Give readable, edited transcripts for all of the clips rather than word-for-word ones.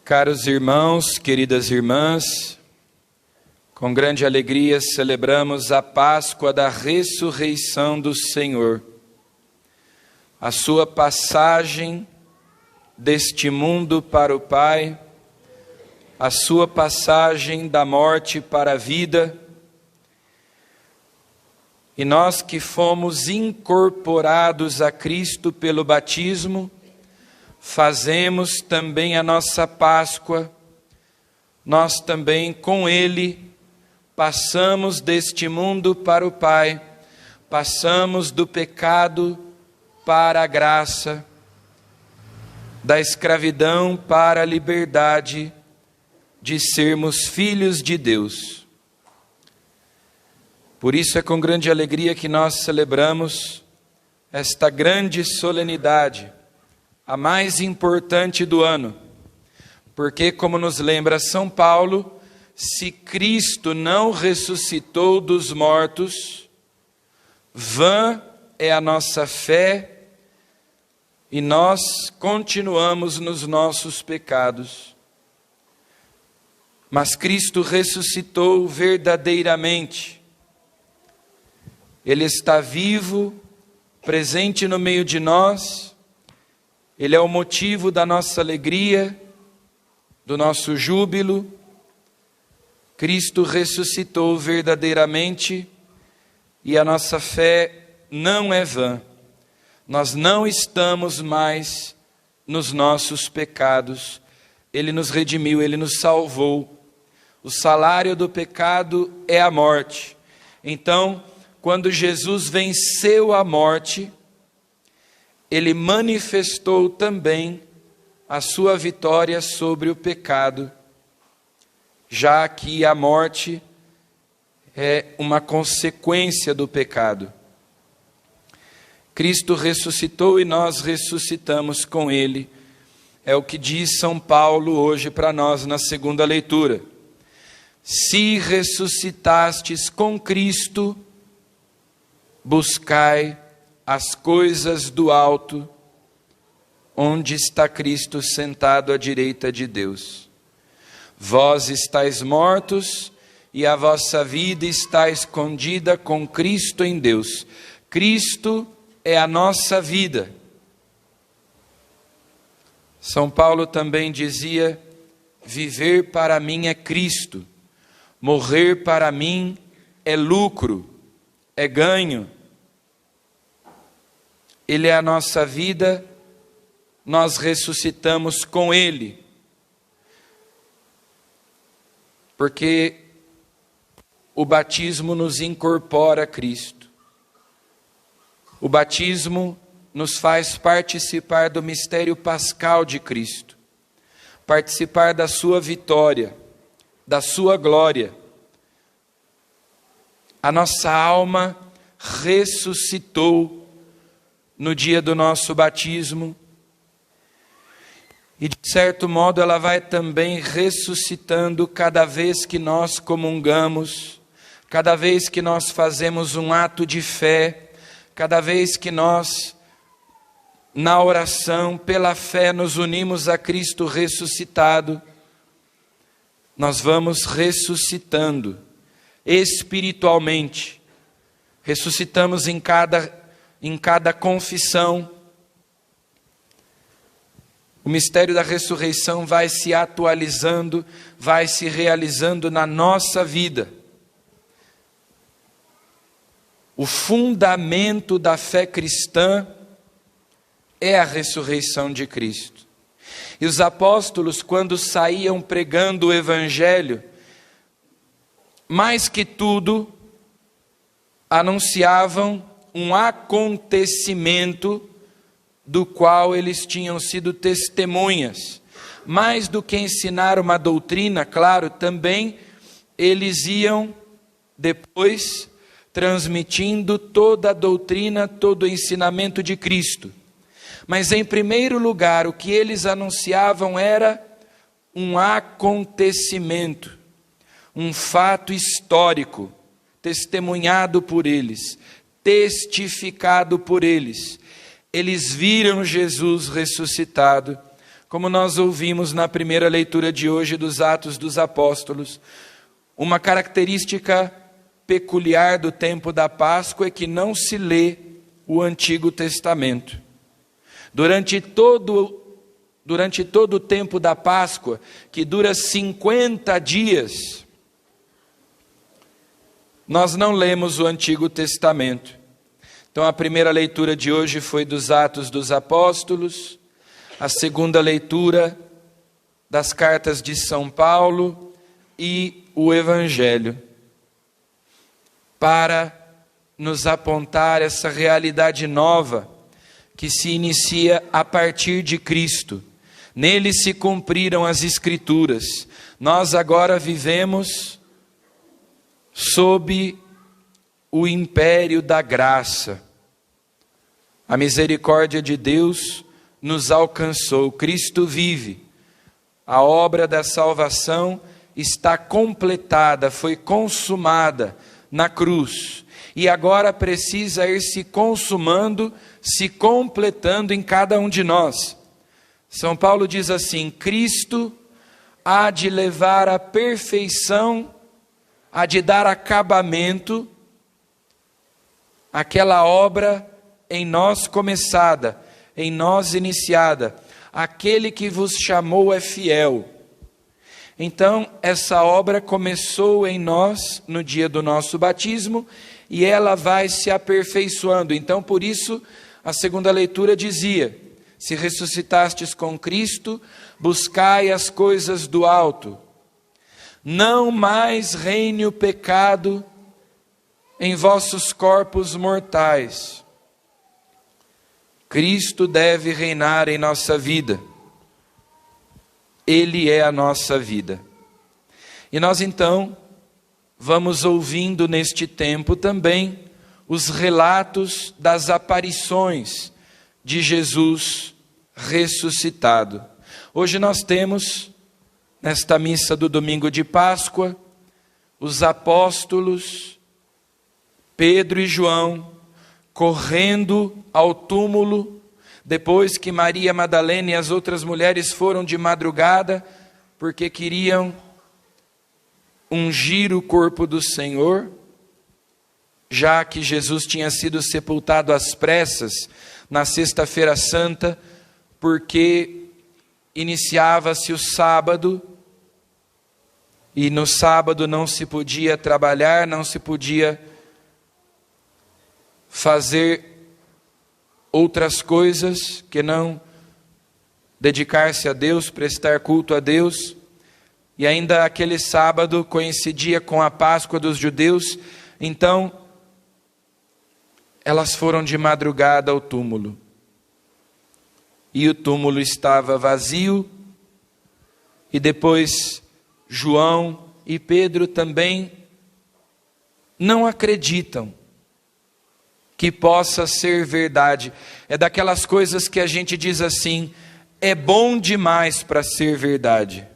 Caros irmãos, queridas irmãs, com grande alegria celebramos a Páscoa da ressurreição do Senhor, a sua passagem deste mundo para o Pai, a sua passagem da morte para a vida. E nós que fomos incorporados a Cristo pelo batismo, fazemos também a nossa Páscoa. Nós também com Ele passamos deste mundo para o Pai, passamos do pecado para a graça, da escravidão para a liberdade de sermos filhos de Deus. Por isso é com grande alegria que nós celebramos esta grande solenidade, a mais importante do ano, porque, como nos lembra São Paulo, se Cristo não ressuscitou dos mortos, vã é a nossa fé e nós continuamos nos nossos pecados. Mas Cristo ressuscitou verdadeiramente. Ele está vivo, presente no meio de nós. Ele é o motivo da nossa alegria, do nosso júbilo. Cristo ressuscitou verdadeiramente e a nossa fé não é vã. Nós não estamos mais nos nossos pecados. Ele nos redimiu, Ele nos salvou. O salário do pecado é a morte. Então, quando Jesus venceu a morte, Ele manifestou também a sua vitória sobre o pecado, já que a morte é uma consequência do pecado. Cristo ressuscitou e nós ressuscitamos com Ele. É o que diz São Paulo hoje para nós na segunda leitura. Se ressuscitastes com Cristo, buscai as coisas do alto, onde está Cristo sentado à direita de Deus. Vós estáis mortos e a vossa vida está escondida com Cristo em Deus. Cristo é a nossa vida. São Paulo também dizia: viver para mim é Cristo, morrer para mim é lucro, é ganho. Ele é a nossa vida, nós ressuscitamos com Ele. Porque o batismo nos incorpora a Cristo. O batismo nos faz participar do mistério pascal de Cristo, participar da sua vitória, da sua glória. A nossa alma ressuscitou no dia do nosso batismo, e de certo modo ela vai também ressuscitando cada vez que nós comungamos, cada vez que nós fazemos um ato de fé, cada vez que nós, na oração, pela fé, nos unimos a Cristo ressuscitado, nós vamos ressuscitando espiritualmente, ressuscitamos em cada confissão. O mistério da ressurreição vai se atualizando, vai se realizando na nossa vida. O fundamento da fé cristã é a ressurreição de Cristo. E os apóstolos, quando saíam pregando o Evangelho, mais que tudo, anunciavam um acontecimento do qual eles tinham sido testemunhas. Mais do que ensinar uma doutrina, claro, também eles iam depois transmitindo toda a doutrina, todo o ensinamento de Cristo. Mas em primeiro lugar, o que eles anunciavam era um acontecimento, um fato histórico, testemunhado por eles, testificado por eles. Eles viram Jesus ressuscitado, como nós ouvimos na primeira leitura de hoje dos Atos dos Apóstolos, uma característica peculiar do tempo da Páscoa é que não se lê o Antigo Testamento. Durante todo o tempo da Páscoa, que dura 50 dias, nós não lemos o Antigo Testamento. Então a primeira leitura de hoje foi dos Atos dos Apóstolos, a segunda leitura das cartas de São Paulo e o Evangelho, para nos apontar essa realidade nova que se inicia a partir de Cristo. Nele se cumpriram as Escrituras. Nós agora vivemos sob o império da graça. A misericórdia de Deus nos alcançou. Cristo vive. A obra da salvação está completada, foi consumada na cruz. E agora precisa ir se consumando, se completando em cada um de nós. São Paulo diz assim: Cristo há de levar à perfeição, há de dar acabamento àquela obra em nós começada, em nós iniciada. Aquele que vos chamou é fiel. Então, essa obra começou em nós no dia do nosso batismo e ela vai se aperfeiçoando. Então, por isso, a segunda leitura dizia: se ressuscitastes com Cristo, buscai as coisas do alto. Não mais reine o pecado em vossos corpos mortais. Cristo deve reinar em nossa vida. Ele é a nossa vida. E nós então vamos ouvindo neste tempo também os relatos das aparições de Jesus ressuscitado. Hoje nós temos, nesta missa do domingo de Páscoa, os apóstolos Pedro e João correndo ao túmulo, depois que Maria Madalena e as outras mulheres foram de madrugada, porque queriam ungir o corpo do Senhor, já que Jesus tinha sido sepultado às pressas na sexta-feira santa, porque iniciava-se o sábado, e no sábado não se podia trabalhar, não se podia fazer outras coisas que não dedicar-se a Deus, prestar culto a Deus. E ainda aquele sábado coincidia com a Páscoa dos judeus. Então, elas foram de madrugada ao túmulo. E o túmulo estava vazio. E depois João e Pedro também não acreditam que possa ser verdade. É daquelas coisas que a gente diz assim: é bom demais para ser verdade.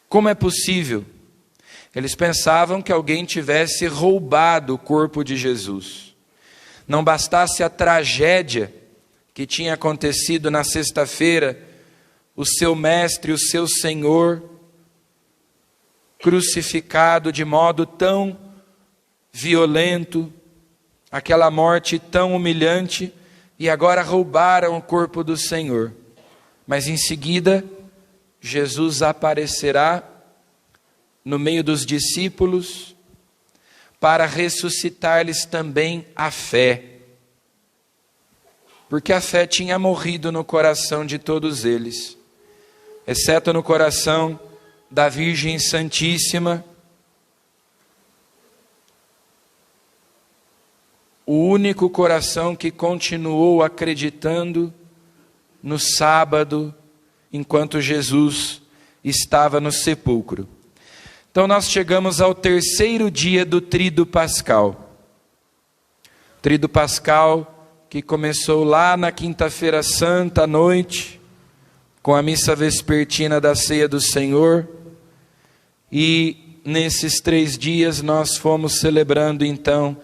Como é possível? Eles pensavam que alguém tivesse roubado o corpo de Jesus. Não bastasse a tragédia que tinha acontecido na sexta-feira, o seu mestre, o seu Senhor, crucificado de modo tão violento, aquela morte tão humilhante, e agora roubaram o corpo do Senhor. Mas em seguida, Jesus aparecerá no meio dos discípulos para ressuscitar-lhes também a fé. Porque a fé tinha morrido no coração de todos eles, exceto no coração da Virgem Santíssima. O único coração que continuou acreditando no sábado, enquanto Jesus estava no sepulcro. Então nós chegamos ao terceiro dia do Tríduo Pascal. Tríduo Pascal que começou lá na quinta-feira santa à noite, com a missa vespertina da Ceia do Senhor. E nesses 3 dias nós fomos celebrando então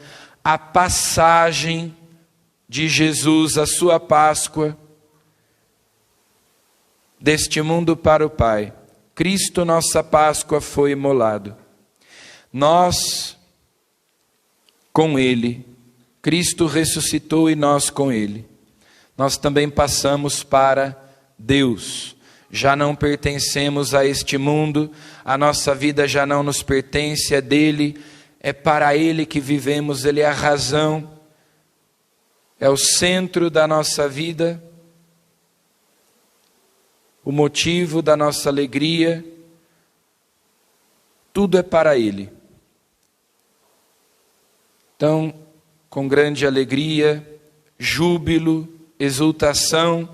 a passagem de Jesus, a sua Páscoa, deste mundo para o Pai. Cristo, nossa Páscoa, foi imolado. Nós, com Ele, Cristo ressuscitou e nós com Ele. Nós também passamos para Deus. Já não pertencemos a este mundo, a nossa vida já não nos pertence, é dele, é para Ele que vivemos, Ele é a razão, é o centro da nossa vida, o motivo da nossa alegria, tudo é para Ele. Então, com grande alegria, júbilo, exultação,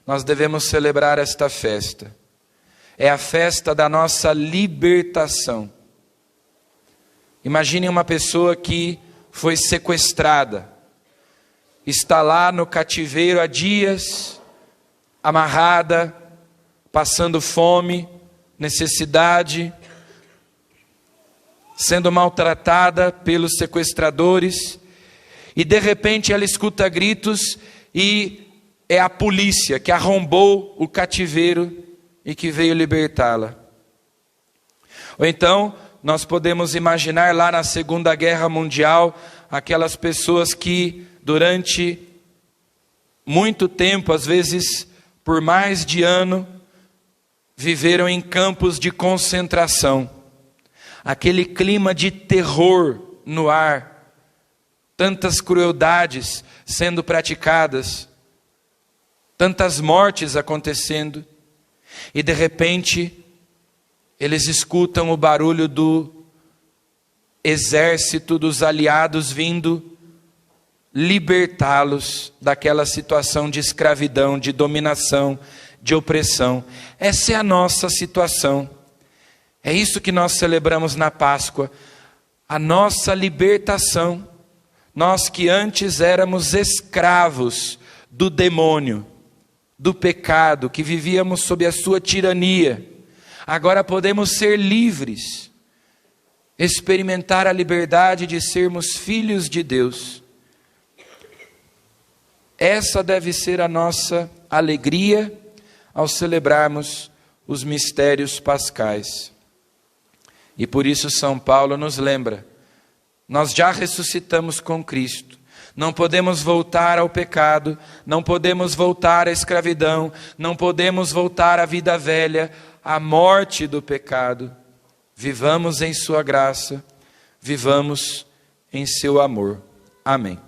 nós devemos celebrar esta festa. É a festa da nossa libertação. Imagine uma pessoa que foi sequestrada, está lá no cativeiro há dias, amarrada, passando fome, necessidade, sendo maltratada pelos sequestradores, e de repente ela escuta gritos e é a polícia que arrombou o cativeiro e que veio libertá-la. Ou então, nós podemos imaginar lá na Segunda Guerra Mundial, aquelas pessoas que durante muito tempo, às vezes por mais de ano, viveram em campos de concentração. Aquele clima de terror no ar, tantas crueldades sendo praticadas, tantas mortes acontecendo, e de repente eles escutam o barulho do exército dos aliados vindo libertá-los daquela situação de escravidão, de dominação, de opressão. Essa é a nossa situação. É isso que nós celebramos na Páscoa, a nossa libertação. Nós que antes éramos escravos do demônio, do pecado, que vivíamos sob a sua tirania, agora podemos ser livres, experimentar a liberdade de sermos filhos de Deus. Essa deve ser a nossa alegria ao celebrarmos os mistérios pascais. E por isso São Paulo nos lembra, nós já ressuscitamos com Cristo, não podemos voltar ao pecado, não podemos voltar à escravidão, não podemos voltar à vida velha, à morte do pecado. Vivamos em sua graça, vivamos em seu amor. Amém.